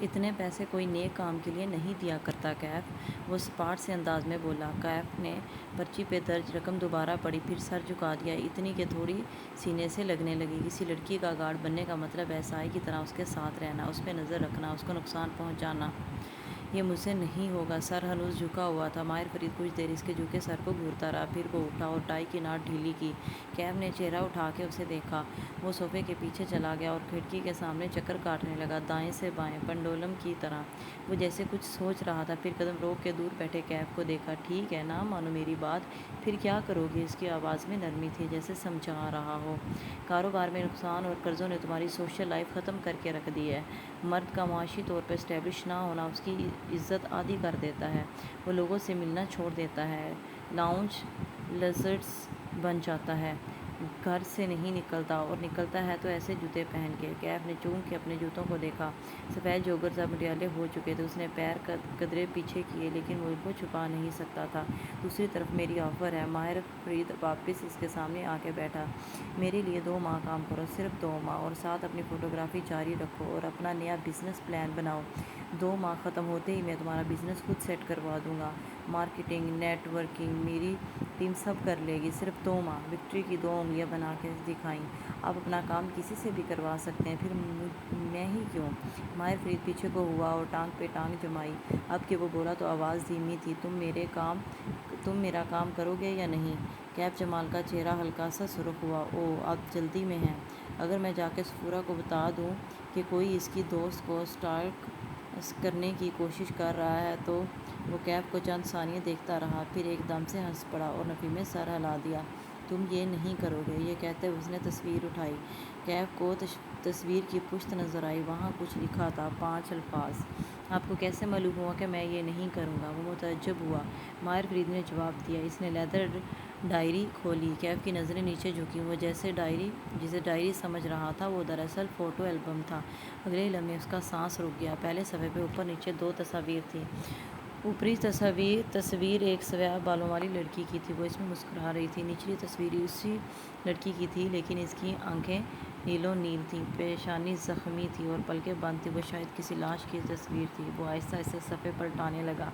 اتنے پیسے کوئی نیک کام کے لیے نہیں دیا کرتا کیف، وہ سپاٹ سے انداز میں بولا۔ کیف نے پرچی پہ درج رقم دوبارہ پڑھی، پھر سر جھکا دیا، اتنی کہ تھوڑی سینے سے لگنے لگی۔ کسی لڑکی کا گارڈ بننے کا مطلب ایسائی کی طرح اس کے ساتھ رہنا، اس پہ نظر رکھنا، اس کو نقصان پہنچانا۔ یہ مجھ سے نہیں ہوگا۔ سر ہنوز جھکا ہوا تھا۔ ماہر فرید کچھ دیر اس کے جھکے سر کو گھورتا رہا، پھر وہ اٹھا اور ٹائی کی ناٹ ڈھیلی کی۔ کیف نے چہرہ اٹھا کے اسے دیکھا۔ وہ صوفے کے پیچھے چلا گیا اور کھڑکی کے سامنے چکر کاٹنے لگا، دائیں سے بائیں، پنڈولم کی طرح۔ وہ جیسے کچھ سوچ رہا تھا، پھر قدم روک کے دور بیٹھے کیف کو دیکھا۔ ٹھیک ہے، نہ مانو میری بات، پھر کیا کرو گے؟ اس کی آواز میں نرمی تھی، جیسے سمجھا رہا ہو۔ کاروبار میں نقصان اور قرضوں نے تمہاری سوشل لائف ختم کر کے رکھ دی ہے۔ مرد کا معاشی طور پہ اسٹیبلش نہ ہونا اس کی عزت آدھی کر دیتا ہے۔ وہ لوگوں سے ملنا چھوڑ دیتا ہے، لاؤنج لزرڈز بن جاتا ہے، گھر سے نہیں نکلتا، اور نکلتا ہے تو ایسے جوتے پہن کے۔ کیف نے چون کے اپنے جوتوں کو دیکھا، سفید جوگرز اب مٹیالے ہو چکے تھے۔ اس نے پیر قدرے پیچھے کیے، لیکن وہ ان کو چھپا نہیں سکتا تھا۔ دوسری طرف میری آفر ہے۔ ماہر فرید واپس اس کے سامنے آ کے بیٹھا۔ میرے لیے 2 ماہ کام کرو، صرف 2 ماہ، اور ساتھ اپنی فوٹوگرافی جاری رکھو اور اپنا نیا بزنس پلان بناؤ۔ 2 ماہ ختم ہوتے ہی میں تمہارا بزنس خود سیٹ کروا دوں گا، مارکیٹنگ، نیٹ ورکنگ میری ٹیم سب کر لے گی۔ صرف 2 ماہ۔ وکٹری کی 2 انگلیاں بنا کے دکھائیں۔ آپ اپنا کام کسی سے بھی کروا سکتے ہیں، پھر میں ہی کیوں؟ ماہر فرید پیچھے کو ہوا اور ٹانگ پہ ٹانگ جمائی۔ اب کہ وہ بولا تو آواز دھیمی تھی، تم میرا کام کرو گے یا نہیں؟ کیف جمال کا چہرہ ہلکا سا سرخ ہوا۔ اوہ، آپ جلدی میں ہیں؟ اگر میں جا کے صفورہ کو بتا دوں کہ کوئی اس کی دوست کو اسٹاک کرنے کی کوشش کر رہا ہے تو؟ وہ کیف کو چند ثانیے دیکھتا رہا، پھر ایک دم سے ہنس پڑا اور نفی میں سر ہلا دیا۔ تم یہ نہیں کرو گے۔ یہ کہتے ہوئے اس نے تصویر اٹھائی۔ کیف کو تصویر کی پشت نظر آئی، وہاں کچھ لکھا تھا، 5 الفاظ۔ آپ کو کیسے معلوم ہوا کہ میں یہ نہیں کروں گا؟ وہ متعجب ہوا۔ ماہر فرید نے جواب دیا۔ اس نے لیدر ڈائری کھولی۔ کیف کی نظریں نیچے جھکیں۔ وہ جسے ڈائری سمجھ رہا تھا، وہ دراصل فوٹو البم تھا۔ اگلے ہی لمحے اس کا سانس رک گیا۔ پہلے صفحے پہ اوپر نیچے 2 تصاویر تھیں۔ اوپری تصویر ایک سیاہ بالوں والی لڑکی کی تھی، وہ اس میں مسکرا رہی تھی۔ نچلی تصویر اسی لڑکی کی تھی، لیکن اس کی آنکھیں نیلو نیل تھیں، پیشانی زخمی تھی اور پلکیں بند تھیں۔ وہ شاید کسی لاش کی تصویر تھی۔ وہ آہستہ آہستہ صفحے پلٹانے لگا۔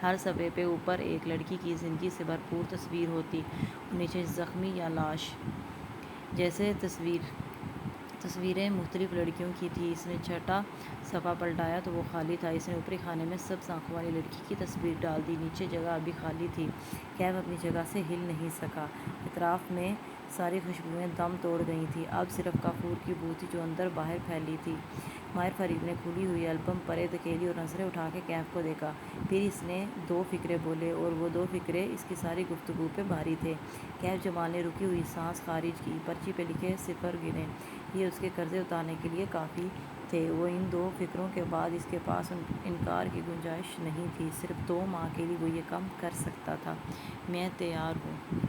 ہر صفحے پہ اوپر ایک لڑکی کی زندگی سے بھرپور تصویر ہوتی اور نیچے زخمی یا لاش جیسے تصویریں مختلف لڑکیوں کی تھیں۔ اس نے چھٹا صفحہ پلٹایا تو وہ خالی تھا۔ اس نے اوپری خانے میں سبز آنکھوں والی لڑکی کی تصویر ڈال دی۔ نیچے جگہ ابھی خالی تھی۔ کیف اپنی جگہ سے ہل نہیں سکا۔ اطراف میں ساری خوشبوئیں دم توڑ گئی تھیں۔ اب صرف کافور کی بو تھی جو اندر باہر پھیلی تھی۔ ماہر فرید نے کھلی ہوئی البم پریں دھکیلی اور نظریں اٹھا کے کیف کو دیکھا۔ پھر اس نے 2 فقرے بولے، اور وہ 2 فقرے اس کی ساری گفتگو پہ بھاری تھے۔ کیف جمال نے رکی ہوئی سانس خارج کی۔ پرچی پہ لکھے صفر گنے۔ یہ اس کے قرضے اتارنے کے لیے کافی تھے۔ وہ ان 2 فقروں کے بعد اس کے پاس انکار کی گنجائش نہیں تھی۔ صرف 2 ماہ کے لیے وہ یہ کام کر سکتا تھا۔ میں تیار ہوں۔